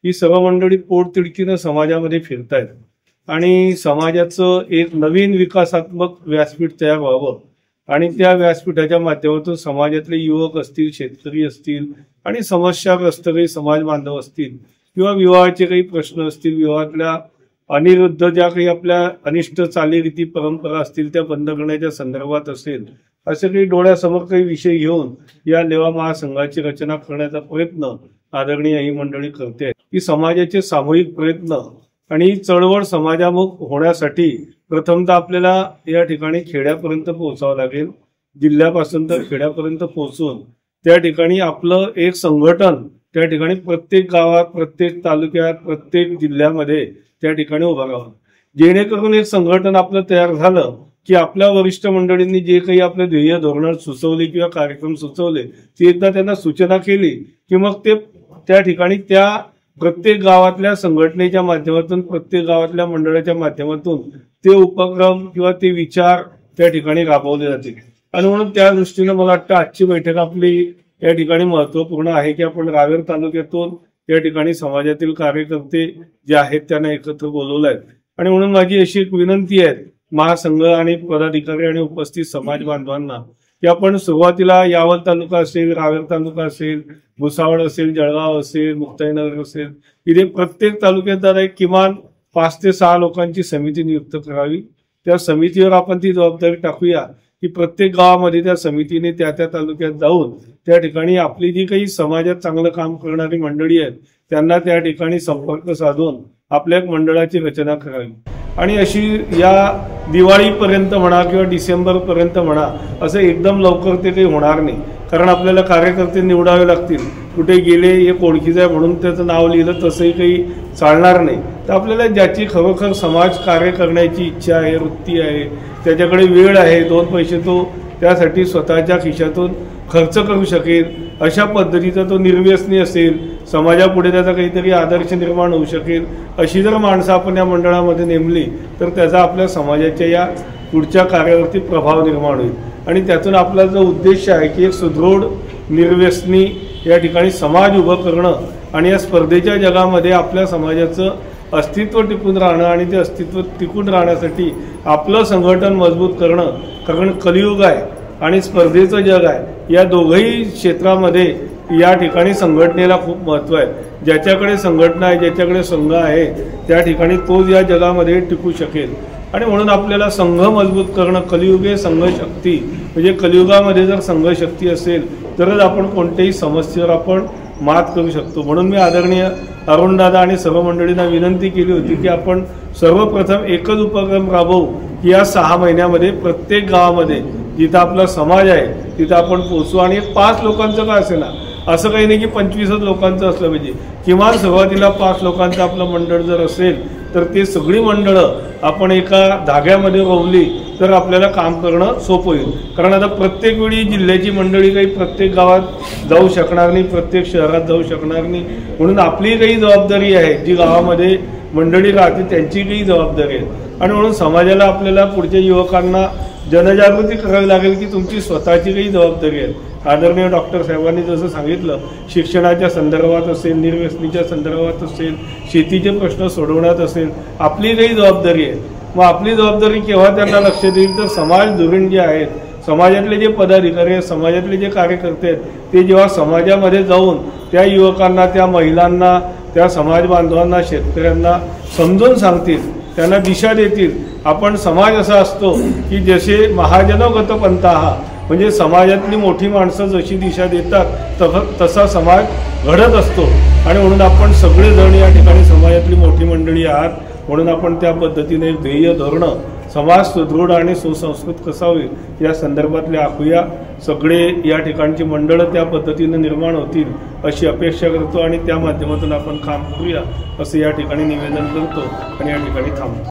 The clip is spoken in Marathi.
ही सर्व मंडळी पोटतिडकीनं समाजामध्ये फिरतायत आणि समाजाचं एक नवीन विकासात्मक व्यासपीठ तयार व्हावं आणि त्या व्यासपीठाच्या माध्यमातून समाजातले युवक असतील, शेतकरी असतील आणि समस्याग्रस्त काही समाज बांधव असतील किंवा विवाहाचे काही प्रश्न असतील, विवाहातल्या अनिरुद्ध ज्या काही आपल्या अनिष्ट चालीरीती परंपरा असतील त्या बंद करण्याच्या संदर्भात असेल, असे काही डोळ्यासमोर काही विषय घेऊन या लेवा महासंघाची रचना करण्याचा प्रयत्न आदरणीय ही मंडळी करते आहे। की समाजाचे सामूहिक प्रयत्न आणि चळवळ समाजामुख होण्यासाठी प्रथमतः आपल्याला या ठिकाणी खेड्यापर्यंत पोहोचावं लागेल। जिल्ह्यापासून तर खेड्यापर्यंत पोहोचून त्या ठिकाणी आपलं एक संघटन त्या ठिकाणी प्रत्येक गावात, प्रत्येक तालुक्यात, प्रत्येक जिल्ह्यामध्ये त्या ठिकाणी उभा राहावं, जेणेकरून एक संघटन आपलं तयार झालं की आपल्या वरिष्ठ मंडळींनी जे काही आपले ध्येय धोरण सुचवले किंवा कार्यक्रम सुचवले ते एकदा त्यांना सूचना केली की मग ते त्या ठिकाणी त्या प्रत्येक गावातल्या संघटनेच्या माध्यमातून, प्रत्येक गावातल्या मंडळाच्या माध्यमातून ते उपक्रम किंवा ते विचार त्या ठिकाणी राबवले जातील। आणि म्हणून त्या दृष्टीने मला वाटतं आजची बैठक आपली या ठिकाणी महत्वपूर्ण आहे की आपण रावेर तालुक्यातून या ठिकाणी समाजातील कार्यकर्ते जे आहेत त्यांना एकत्र बोलवलं आहे। आणि म्हणून माझी अशी एक विनंती आहे महासंघ आणि पदाधिकारी आणि उपस्थित समाज बांधवांना की आपण सुरुवातीला यावल तालुका असेल, रावेर तालुका असेल, भुसावळ असेल, जळगाव असेल, मुक्ताईनगर असेल, इथे प्रत्येक तालुक्यात एक किमान 5 ते 6 लोकांची समिती नियुक्त करावी। त्या समितीवर आपण ती जबाबदारी टाकूया की प्रत्येक गावामध्ये त्या समितीने त्या तालुक्यात जाऊन त्या ठिकाणी आपली जी काही समाजात चांगलं काम करणारी मंडळी आहेत त्यांना त्या ठिकाणी संपर्क साधून आपल्या मंडळाची रचना करावी। आणि अशी या दिवाळीपर्यंत म्हणा किंवा डिसेंबरपर्यंत म्हणा असं एकदम लवकर ते काही होणार नाही, कारण आपल्याला कार्यकर्ते निवडावे लागतील। कुठे गेले एक ओळखीचं आहे म्हणून त्याचं नाव लिहिलं तसंही काही चालणार नाही। तर आपल्याला ज्याची खरोखर समाज कार्य करण्याची इच्छा आहे, वृत्ती आहे, त्याच्याकडे वेळ आहे, 2 पैसे तो त्यासाठी स्वतःच्या खिशातून खर्च करू शकेल, अशा पद्धतीचा तो निर्व्यसनी असेल, समाजापुढे त्याचा काहीतरी आदर्श निर्माण होऊ शकेल, अशी जर माणसं आपण या मंडळामध्ये नेमली तर त्याचा आपल्या समाजाच्या या पुढच्या कार्यावरती प्रभाव निर्माण होईल। आणि त्यातून आपला जो उद्देश आहे की एक सुदृढ निर्व्यसनी या ठिकाणी समाज उभं करणं आणि या स्पर्धेच्या जगामध्ये आपल्या समाजाचं अस्तित्व टिकून राहणं आणि ते अस्तित्व टिकून राहण्यासाठी आपलं संघटन मजबूत करणं, कारण कलियुग आहे आणि स्पर्धेचं जग आहे। या दोघही क्षेत्रामध्ये या ठिकाणी संघटनेला खूप महत्त्व आहे। ज्याच्याकडे संघटना आहे, ज्याच्याकडे संघ आहे त्या ठिकाणी तोच या जगामध्ये टिकू शकेल। आणि म्हणून आपल्याला संघ मजबूत करणं, कलियुगे संघशक्ती, म्हणजे कलियुगामध्ये जर संघशक्ती असेल तरच आपण कोणत्याही समस्येवर आपण मात करू शकतो। म्हणून मी आदरणीय अरुणदादा आणि सर्व मंडळींना विनंती केली होती की आपण सर्वप्रथम एकच उपक्रम राबवू की या 6 महिन्यामध्ये प्रत्येक गावामध्ये जिथं आपला समाज आहे तिथं आपण पोहोचू। आणि 5 लोकांचं का असेना, असं काही नाही की 25 लोकांचं असलं पाहिजे, किमान सुरुवातीला 5 लोकांचं आपलं मंडळ जर असेल तर ते सगळी मंडळं आपण एका धाग्यामध्ये रोवली तर आपल्याला काम करणं सोपं होईल। कारण आता प्रत्येक वेळी जिल्ह्याची मंडळी काही प्रत्येक गावात जाऊ शकणार नाही, प्रत्येक शहरात जाऊ शकणार नाही, म्हणून आपली काही जबाबदारी आहे, जी गावामध्ये मंडळी राहते त्यांची काही जबाबदारी आहे। आणि म्हणून समाजाला आपल्याला पुढच्या युवकांना जनजागृती करावी लागेल की तुमची स्वतःची काही जबाबदारी आहे। आदरणीय डॉक्टर साहेबांनी जसं सांगितलं, शिक्षणाच्या संदर्भात असेल, निर्व्यसनीच्या संदर्भात असेल, शेतीचे प्रश्न सोडवण्यात असेल, आपली काही जबाबदारी आहे। मग आपली जबाबदारी केव्हा त्यांना लक्ष देईल तर समाज धुरीण जे आहेत, समाजातले जे पदाधिकारी आहेत, समाजातले जे कार्यकर्ते आहेत ते जेव्हा समाजामध्ये जाऊन त्या युवकांना, त्या महिलांना, त्या समाज बांधवांना, शेतकऱ्यांना समजून सांगतील, त्यांना दिशा देतील। आपण समाज असा असतो की जसे महाजनोगत पंथाः, म्हणजे समाजातली मोठी माणसं जशी दिशा देतात तसा समाज घडत असतो। आणि म्हणून आपण सगळेजण या ठिकाणी समाजातली मोठी मंडळी आहात, म्हणून आपण त्या पद्धतीने ध्येय धोरण समाज सुदृढ आणि सुसंस्कृत कसा होईल या संदर्भातले आखूया। सगळे या ठिकाणची मंडळं त्या पद्धतीने निर्माण होतील अशी अपेक्षा करतो आणि त्या माध्यमातून आपण काम करूया असं या ठिकाणी निवेदन करतो आणि या ठिकाणी थांबतो।